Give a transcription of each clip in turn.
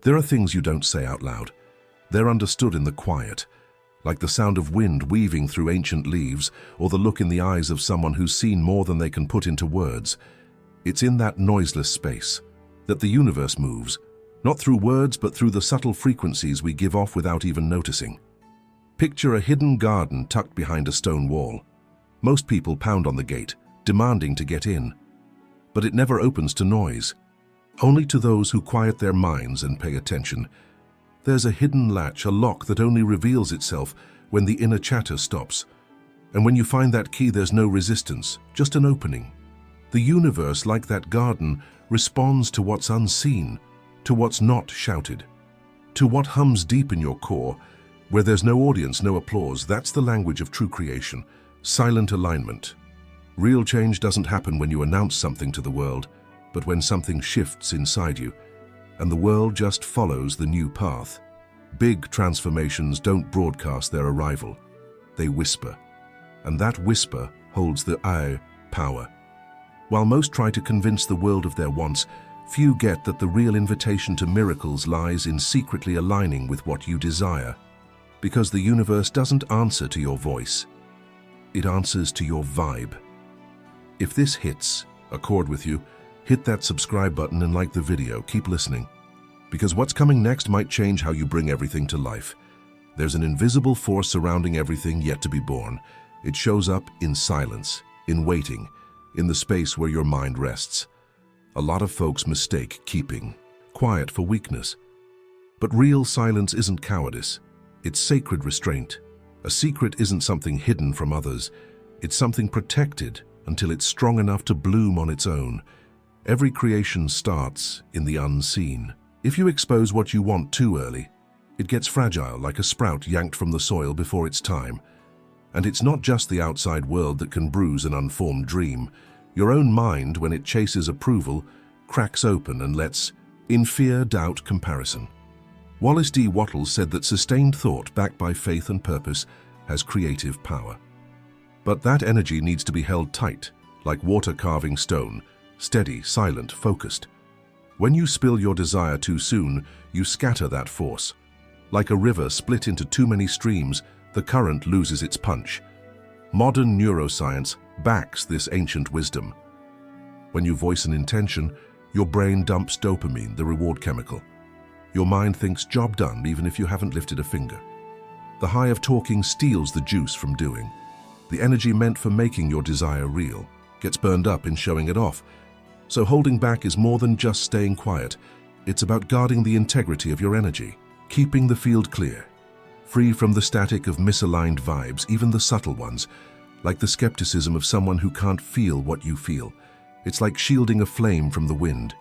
There are things you don't say out loud. They're understood in the quiet, like the sound of wind weaving through ancient leaves or the look in the eyes of someone who's seen more than they can put into words. It's in that noiseless space that the universe moves, not through words but through the subtle frequencies we give off without even noticing. Picture a hidden garden tucked behind a stone wall. Most people pound on the gate, demanding to get in. But it never opens to noise. Only to those who quiet their minds and pay attention. There's a hidden latch, a lock that only reveals itself when the inner chatter stops. And when you find that key, there's no resistance, just an opening. The universe, like that garden, responds to what's unseen, to what's not shouted, to what hums deep in your core, where there's no audience, no applause. That's the language of true creation, silent alignment. Real change doesn't happen when you announce something to the world, but when something shifts inside you, and the world just follows the new path. Big transformations don't broadcast their arrival. They whisper, and that whisper holds the I power. While most try to convince the world of their wants, few get that the real invitation to miracles lies in secretly aligning with what you desire. Because the universe doesn't answer to your voice, it answers to your vibe. If this hits a chord with you, hit that subscribe button and like the video. Keep listening, because what's coming next might change how you bring everything to life. There's an invisible force surrounding everything yet to be born. It shows up in silence, in waiting, in the space where your mind rests. A lot of folks mistake keeping quiet for weakness. But real silence isn't cowardice. It's sacred restraint. A secret isn't something hidden from others. It's something protected until it's strong enough to bloom on its own. Every creation starts in the unseen. If you expose what you want too early, it gets fragile, like a sprout yanked from the soil before its time. And it's not just the outside world that can bruise an unformed dream. Your own mind, when it chases approval, cracks open and lets in fear, doubt, comparison. Wallace D. Wattles said that sustained thought backed by faith and purpose has creative power. But that energy needs to be held tight, like water carving stone, steady, silent, focused. When you spill your desire too soon, you scatter that force. Like a river split into too many streams, the current loses its punch. Modern neuroscience backs this ancient wisdom. When you voice an intention, your brain dumps dopamine, the reward chemical. Your mind thinks job done even if you haven't lifted a finger. The high of talking steals the juice from doing. The energy meant for making your desire real gets burned up in showing it off. So holding back is more than just staying quiet. It's about guarding the integrity of your energy, keeping the field clear, free from the static of misaligned vibes, even the subtle ones, like the skepticism of someone who can't feel what you feel. It's like shielding a flame from the wind.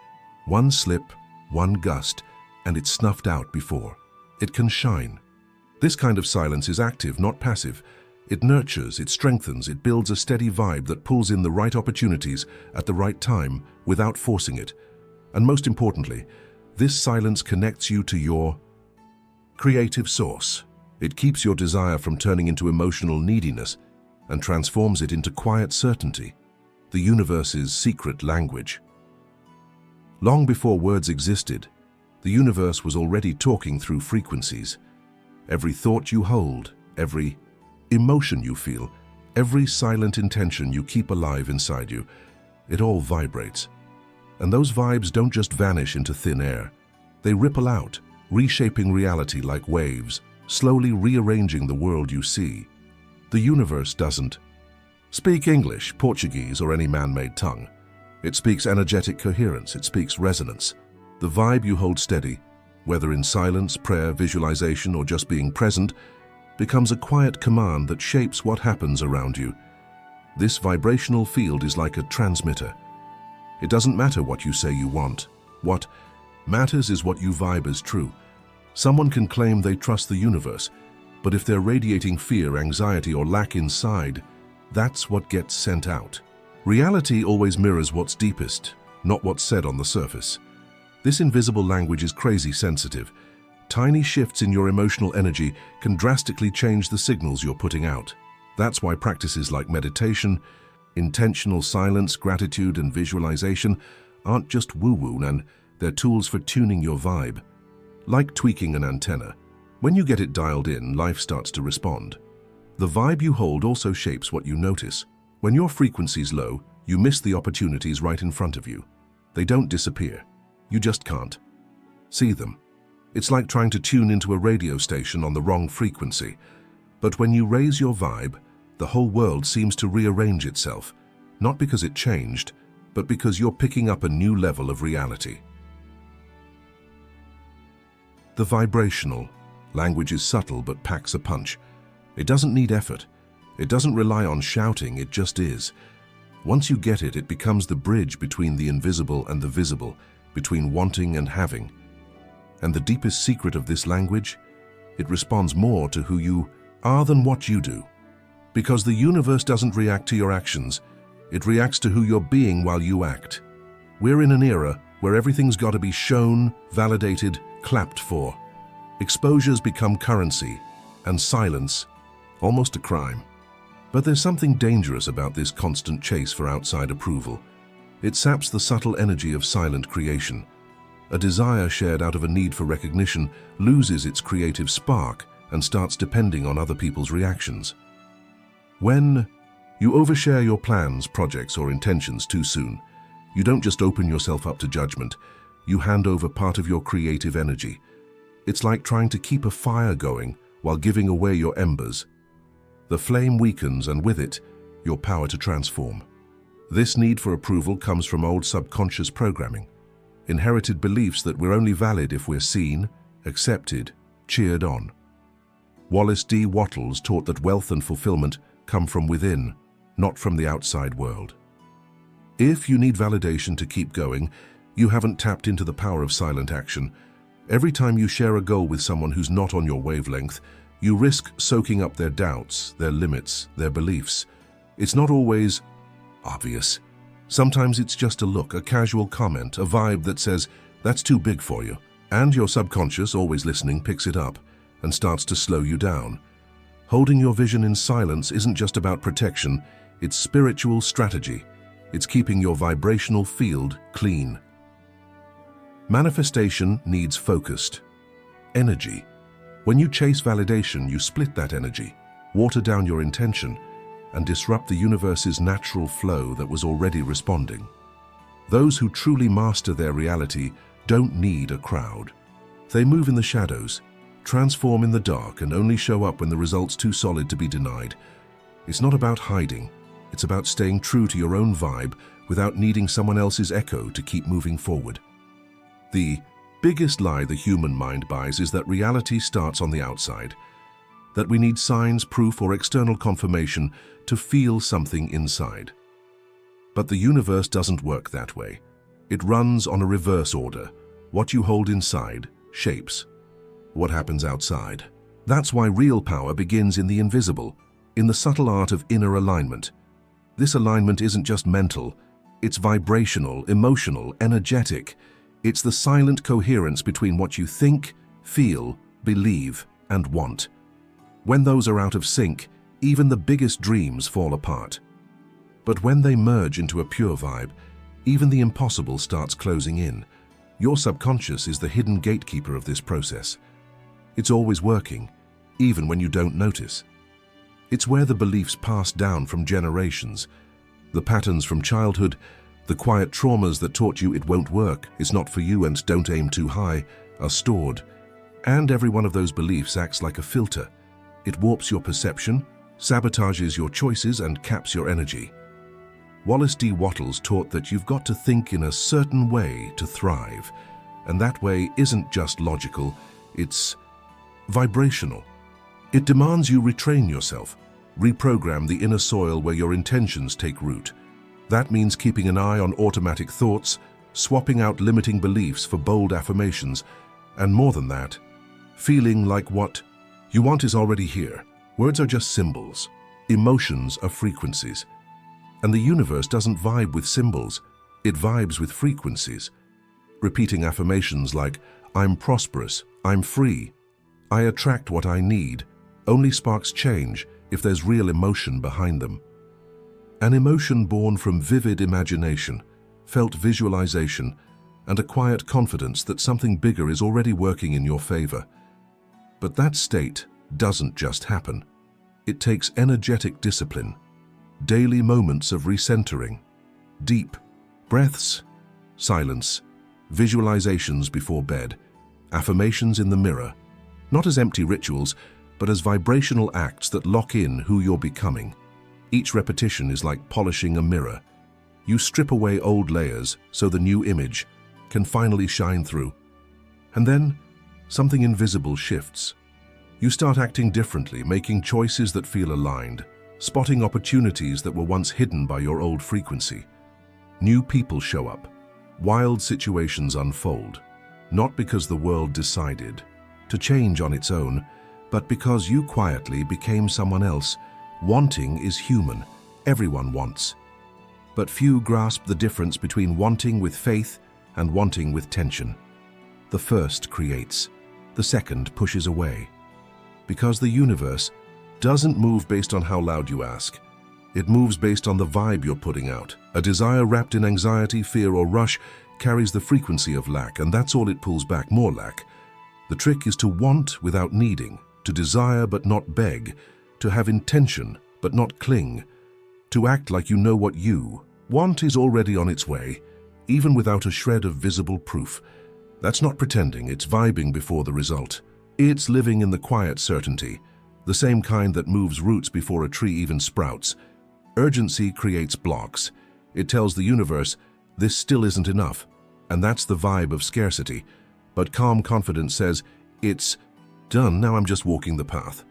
One slip, one gust, and it's snuffed out before it can shine. This kind of silence is active, not passive. It nurtures, it strengthens, it builds a steady vibe that pulls in the right opportunities at the right time without forcing it. And most importantly, this silence connects you to your creative source. It keeps your desire from turning into emotional neediness and transforms it into quiet certainty, the universe's secret language. Long before words existed, the universe was already talking through frequencies. Every thought you hold, every emotion you feel, every silent intention you keep alive inside you, it all vibrates. And those vibes don't just vanish into thin air. They ripple out, reshaping reality like waves, slowly rearranging the world you see. The universe doesn't speak English, Portuguese, or any man-made tongue. It speaks energetic coherence, it speaks resonance. The vibe you hold steady, whether in silence, prayer, visualization, or just being present, becomes a quiet command that shapes what happens around you. This vibrational field is like a transmitter. It doesn't matter what you say you want. What matters is what you vibe as true. Someone can claim they trust the universe, but if they're radiating fear, anxiety, or lack inside, that's what gets sent out. Reality always mirrors what's deepest, not what's said on the surface. This invisible language is crazy sensitive. Tiny shifts in your emotional energy can drastically change the signals you're putting out. That's why practices like meditation, intentional silence, gratitude, and visualization aren't just woo-woo, and they're tools for tuning your vibe. Like tweaking an antenna, when you get it dialed in, life starts to respond. The vibe you hold also shapes what you notice. When your frequency's low, you miss the opportunities right in front of you. They don't disappear. You just can't see them. It's like trying to tune into a radio station on the wrong frequency. But when you raise your vibe, the whole world seems to rearrange itself, not because it changed, but because you're picking up a new level of reality. The vibrational language is subtle but packs a punch. It doesn't need effort. It doesn't rely on shouting, it just is. Once you get it, it becomes the bridge between the invisible and the visible, between wanting and having. And the deepest secret of this language? It responds more to who you are than what you do. Because the universe doesn't react to your actions, it reacts to who you're being while you act. We're in an era where everything's got to be shown, validated, clapped for. Exposures become currency, and silence, almost a crime. But there's something dangerous about this constant chase for outside approval. It saps the subtle energy of silent creation. A desire shared out of a need for recognition loses its creative spark and starts depending on other people's reactions. When you overshare your plans, projects, or intentions too soon, you don't just open yourself up to judgment, you hand over part of your creative energy. It's like trying to keep a fire going while giving away your embers. The flame weakens, and with it, your power to transform. This need for approval comes from old subconscious programming, inherited beliefs that we're only valid if we're seen, accepted, cheered on. Wallace D. Wattles taught that wealth and fulfillment come from within, not from the outside world. If you need validation to keep going, you haven't tapped into the power of silent action. Every time you share a goal with someone who's not on your wavelength, you risk soaking up their doubts, their limits, their beliefs. It's not always obvious. Sometimes it's just a look, a casual comment, a vibe that says, "That's too big for you." And your subconscious, always listening, picks it up and starts to slow you down. Holding your vision in silence isn't just about protection, it's spiritual strategy. It's keeping your vibrational field clean. Manifestation needs focused energy. When you chase validation, you split that energy, water down your intention, and disrupt the universe's natural flow that was already responding. Those who truly master their reality don't need a crowd. They move in the shadows, transform in the dark, and only show up when the result's too solid to be denied. It's not about hiding. It's about staying true to your own vibe without needing someone else's echo to keep moving forward. The biggest lie the human mind buys is that reality starts on the outside, that we need signs, proof, or external confirmation to feel something inside. But the universe doesn't work that way. It runs on a reverse order. What you hold inside shapes what happens outside. That's why real power begins in the invisible, in the subtle art of inner alignment. This alignment isn't just mental, it's vibrational, emotional, energetic. It's the silent coherence between what you think, feel, believe, and want. When those are out of sync, even the biggest dreams fall apart. But when they merge into a pure vibe, even the impossible starts closing in. Your subconscious is the hidden gatekeeper of this process. It's always working, even when you don't notice. It's where the beliefs pass down from generations, the patterns from childhood, the quiet traumas that taught you it won't work, it's not for you, and don't aim too high, are stored. And every one of those beliefs acts like a filter. It warps your perception, sabotages your choices, and caps your energy. Wallace D. Wattles taught that you've got to think in a certain way to thrive. And that way isn't just logical, it's vibrational. It demands you retrain yourself, reprogram the inner soil where your intentions take root. That means keeping an eye on automatic thoughts, swapping out limiting beliefs for bold affirmations, and more than that, feeling like what you want is already here. Words are just symbols. Emotions are frequencies. And the universe doesn't vibe with symbols, it vibes with frequencies. Repeating affirmations like, "I'm prosperous, I'm free, I attract what I need," only sparks change if there's real emotion behind them. An emotion born from vivid imagination, felt visualization, and a quiet confidence that something bigger is already working in your favor. But that state doesn't just happen. It takes energetic discipline, daily moments of recentering, deep breaths, silence, visualizations before bed, affirmations in the mirror, not as empty rituals, but as vibrational acts that lock in who you're becoming. Each repetition is like polishing a mirror. You strip away old layers so the new image can finally shine through. And then, something invisible shifts. You start acting differently, making choices that feel aligned, spotting opportunities that were once hidden by your old frequency. New people show up. Wild situations unfold, not because the world decided to change on its own, but because you quietly became someone else. Wanting is human. Everyone wants. But few grasp the difference between wanting with faith and wanting with tension. The first creates, the second pushes away. Because the universe doesn't move based on how loud you ask. It moves based on the vibe you're putting out. A desire wrapped in anxiety, fear, or rush carries the frequency of lack, and that's all it pulls back, more lack. The trick is to want without needing, to desire but not beg, to have intention but not cling, to act like you know what you want is already on its way, even without a shred of visible proof. That's not pretending, it's vibing before the result. It's living in the quiet certainty, the same kind that moves roots before a tree even sprouts. Urgency creates blocks. It tells the universe, this still isn't enough, and that's the vibe of scarcity. But calm confidence says, it's done, now I'm just walking the path.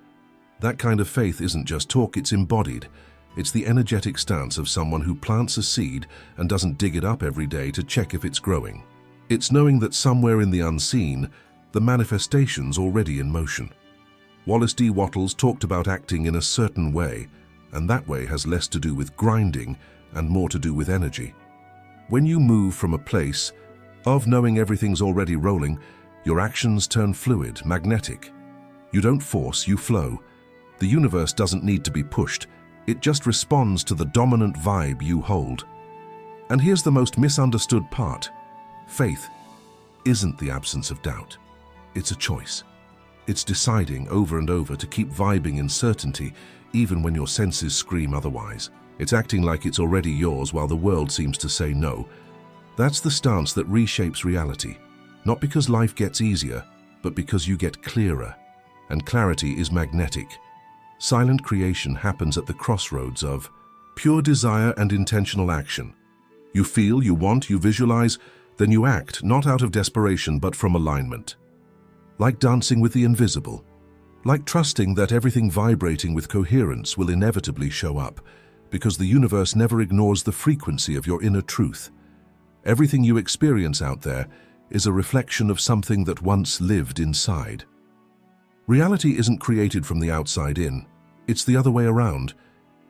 That kind of faith isn't just talk, it's embodied. It's the energetic stance of someone who plants a seed and doesn't dig it up every day to check if it's growing. It's knowing that somewhere in the unseen, the manifestation's already in motion. Wallace D. Wattles talked about acting in a certain way, and that way has less to do with grinding and more to do with energy. When you move from a place of knowing everything's already rolling, your actions turn fluid, magnetic. You don't force, you flow. The universe doesn't need to be pushed. It just responds to the dominant vibe you hold. And here's the most misunderstood part. Faith isn't the absence of doubt. It's a choice. It's deciding over and over to keep vibing in certainty, even when your senses scream otherwise. It's acting like it's already yours while the world seems to say no. That's the stance that reshapes reality. Not because life gets easier, but because you get clearer. And clarity is magnetic. Silent creation happens at the crossroads of pure desire and intentional action. You feel, you want, you visualize, then you act, not out of desperation, but from alignment. Like dancing with the invisible. Like trusting that everything vibrating with coherence will inevitably show up, because the universe never ignores the frequency of your inner truth. Everything you experience out there is a reflection of something that once lived inside. Reality isn't created from the outside in. It's the other way around.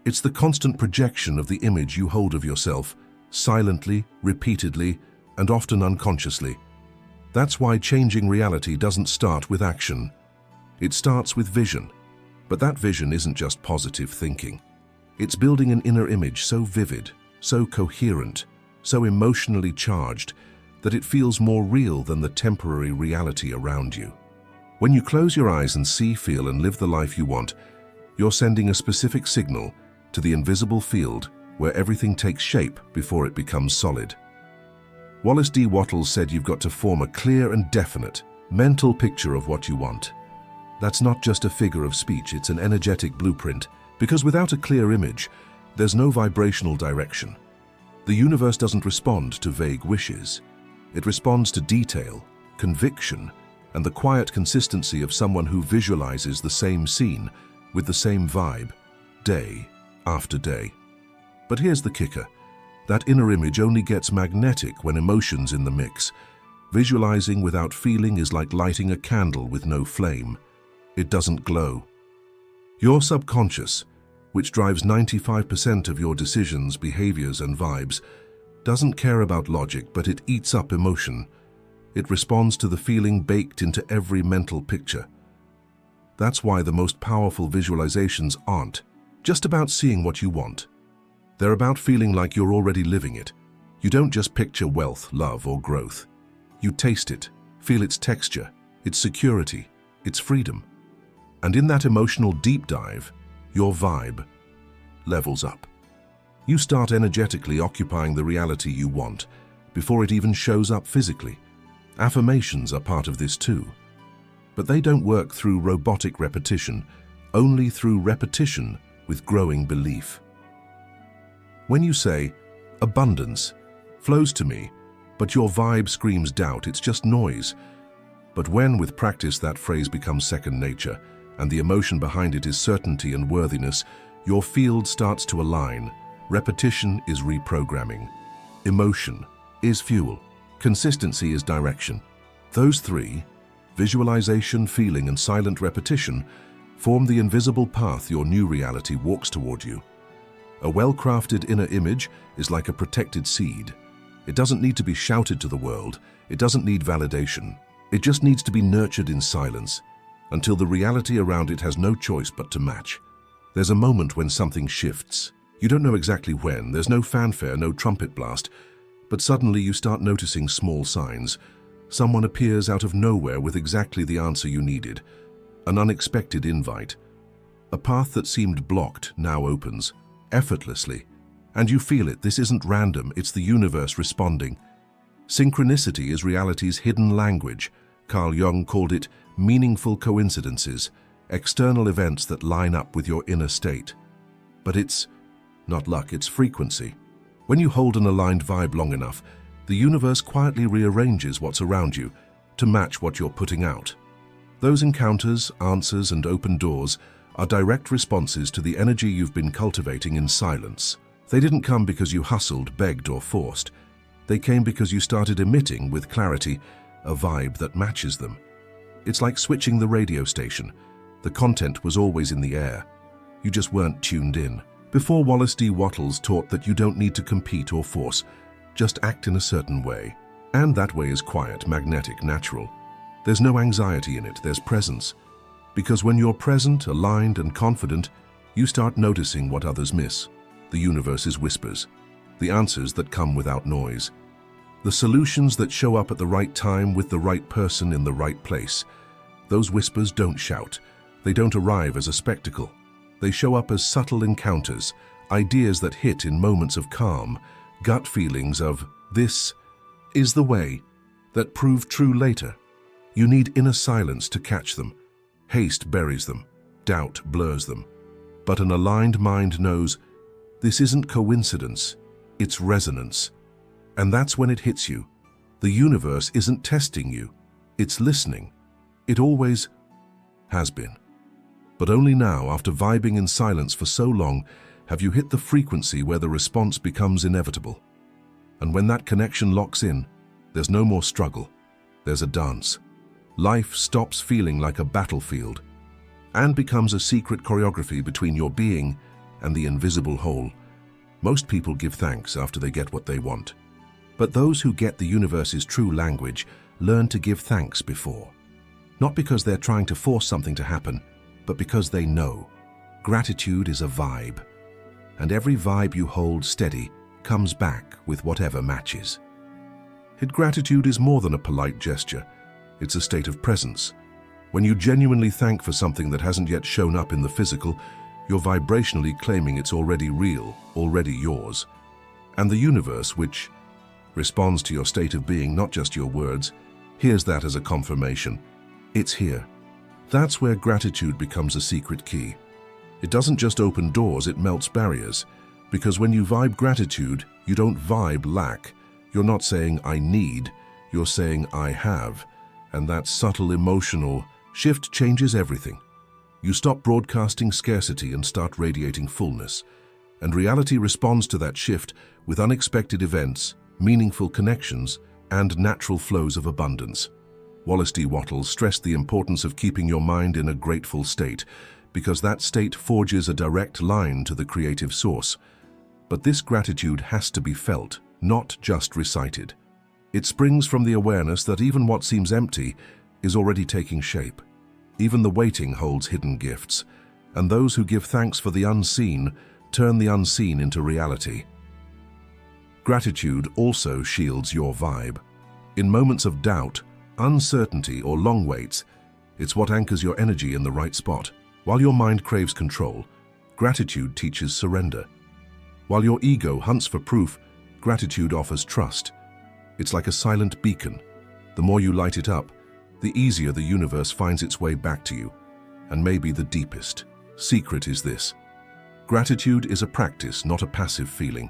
It's the constant projection of the image you hold of yourself, silently, repeatedly, and often unconsciously. That's why changing reality doesn't start with action. It starts with vision. But that vision isn't just positive thinking. It's building an inner image so vivid, so coherent, so emotionally charged that it feels more real than the temporary reality around you. When you close your eyes and see, feel, and live the life you want, you're sending a specific signal to the invisible field where everything takes shape before it becomes solid. Wallace D. Wattles said you've got to form a clear and definite mental picture of what you want. That's not just a figure of speech, it's an energetic blueprint, because without a clear image, there's no vibrational direction. The universe doesn't respond to vague wishes. It responds to detail, conviction, and the quiet consistency of someone who visualizes the same scene with the same vibe, day after day. But here's the kicker. That inner image only gets magnetic when emotion's in the mix. Visualizing without feeling is like lighting a candle with no flame. It doesn't glow. Your subconscious, which drives 95% of your decisions, behaviors, and vibes, doesn't care about logic, but it eats up emotion. It responds to the feeling baked into every mental picture. That's why the most powerful visualizations aren't just about seeing what you want. They're about feeling like you're already living it. You don't just picture wealth, love, or growth. You taste it, feel its texture, its security, its freedom. And in that emotional deep dive, your vibe levels up. You start energetically occupying the reality you want before it even shows up physically. Affirmations are part of this too. But they don't work through robotic repetition, only through repetition with growing belief. When you say, "Abundance flows to me," but your vibe screams doubt, it's just noise. But when, with practice, that phrase becomes second nature, and the emotion behind it is certainty and worthiness, your field starts to align. Repetition is reprogramming. Emotion is fuel. Consistency is direction. Those three, visualization, feeling, and silent repetition, form the invisible path your new reality walks toward you. A well-crafted inner image is like a protected seed. It doesn't need to be shouted to the world. It doesn't need validation. It just needs to be nurtured in silence, until the reality around it has no choice but to match. There's a moment when something shifts. You don't know exactly when, there's no fanfare, no trumpet blast, but suddenly you start noticing small signs. Someone appears out of nowhere with exactly the answer you needed. An unexpected invite. A path that seemed blocked now opens, effortlessly. And you feel it. This isn't random, it's the universe responding. Synchronicity is reality's hidden language. Carl Jung called it meaningful coincidences, external events that line up with your inner state. But it's not luck, it's frequency. When you hold an aligned vibe long enough, the universe quietly rearranges what's around you to match what you're putting out. Those encounters, answers, and open doors are direct responses to the energy you've been cultivating in silence. They didn't come because you hustled, begged, or forced. They came because you started emitting, with clarity, a vibe that matches them. It's like switching the radio station. The content was always in the air. You just weren't tuned in. Before, Wallace D. Wattles taught that you don't need to compete or force, just act in a certain way. And that way is quiet, magnetic, natural. There's no anxiety in it, there's presence. Because when you're present, aligned, and confident, you start noticing what others miss. The universe's whispers, the answers that come without noise, the solutions that show up at the right time with the right person in the right place. Those whispers don't shout. They don't arrive as a spectacle. They show up as subtle encounters, ideas that hit in moments of calm, gut feelings of, "This is the way," that prove true later. You need inner silence to catch them. Haste buries them. Doubt blurs them. But an aligned mind knows, this isn't coincidence, it's resonance. And that's when it hits you. The universe isn't testing you, it's listening. It always has been. But only now, after vibing in silence for so long, have you hit the frequency where the response becomes inevitable. And when that connection locks in, there's no more struggle, there's a dance. Life stops feeling like a battlefield and becomes a secret choreography between your being and the invisible whole. Most people give thanks after they get what they want. But those who get the universe's true language learn to give thanks before. Not because they're trying to force something to happen, but because they know. Gratitude is a vibe, and every vibe you hold steady comes back with whatever matches. Gratitude is more than a polite gesture. It's a state of presence. When you genuinely thank for something that hasn't yet shown up in the physical, you're vibrationally claiming it's already real, already yours. And the universe, which responds to your state of being, not just your words, hears that as a confirmation. It's here. That's where gratitude becomes a secret key. It doesn't just open doors, it melts barriers. Because when you vibe gratitude, you don't vibe lack. You're not saying, "I need," you're saying, "I have." And that subtle emotional shift changes everything. You stop broadcasting scarcity and start radiating fullness. And reality responds to that shift with unexpected events, meaningful connections, and natural flows of abundance. Wallace D. Wattles stressed the importance of keeping your mind in a grateful state, because that state forges a direct line to the creative source. But this gratitude has to be felt, not just recited. It springs from the awareness that even what seems empty is already taking shape. Even the waiting holds hidden gifts, and those who give thanks for the unseen turn the unseen into reality. Gratitude also shields your vibe. In moments of doubt, uncertainty, or long waits, it's what anchors your energy in the right spot. While your mind craves control, gratitude teaches surrender. While your ego hunts for proof, gratitude offers trust. It's like a silent beacon. The more you light it up, the easier the universe finds its way back to you. And maybe the deepest secret is this: gratitude is a practice, not a passive feeling.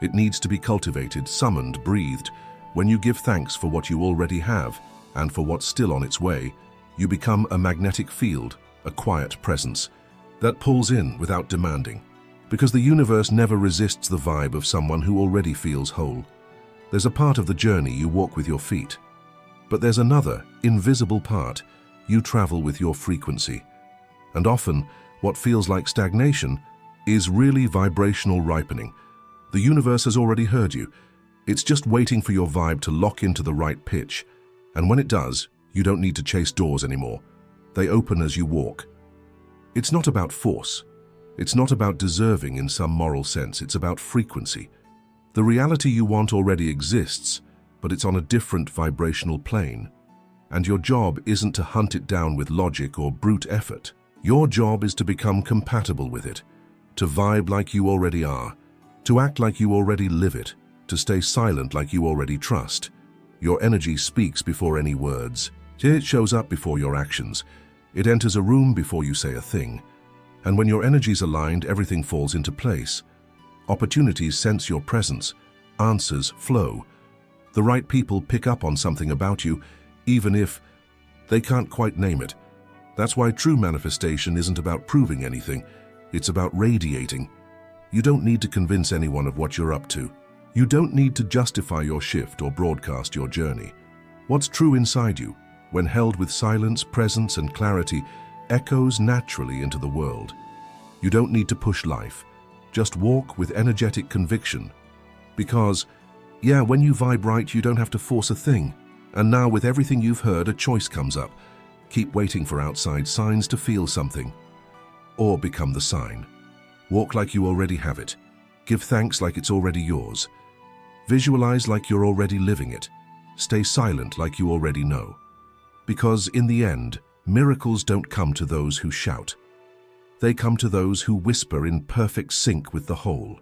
It needs to be cultivated, summoned, breathed. When you give thanks for what you already have and for what's still on its way, you become a magnetic field, a quiet presence that pulls in without demanding. Because the universe never resists the vibe of someone who already feels whole. There's a part of the journey you walk with your feet, but there's another, invisible part you travel with your frequency. And often, what feels like stagnation is really vibrational ripening. The universe has already heard you. It's just waiting for your vibe to lock into the right pitch. And when it does, you don't need to chase doors anymore. They open as you walk. It's not about force. It's not about deserving in some moral sense. It's about frequency. The reality you want already exists, but it's on a different vibrational plane. And your job isn't to hunt it down with logic or brute effort. Your job is to become compatible with it, to vibe like you already are, to act like you already live it, to stay silent like you already trust. Your energy speaks before any words. It shows up before your actions. It enters a room before you say a thing. And when your energy's aligned, everything falls into place. Opportunities sense your presence. Answers flow. The right people pick up on something about you, even if they can't quite name it. That's why true manifestation isn't about proving anything. It's about radiating. You don't need to convince anyone of what you're up to. You don't need to justify your shift or broadcast your journey. What's true inside you, when held with silence, presence, and clarity, echoes naturally into the world. You don't need to push life. Just walk with energetic conviction. Because, yeah, when you vibe right, you don't have to force a thing. And now with everything you've heard, a choice comes up. Keep waiting for outside signs to feel something. Or become the sign. Walk like you already have it. Give thanks like it's already yours. Visualize like you're already living it. Stay silent like you already know. Because in the end, miracles don't come to those who shout. They come to those who whisper in perfect sync with the whole.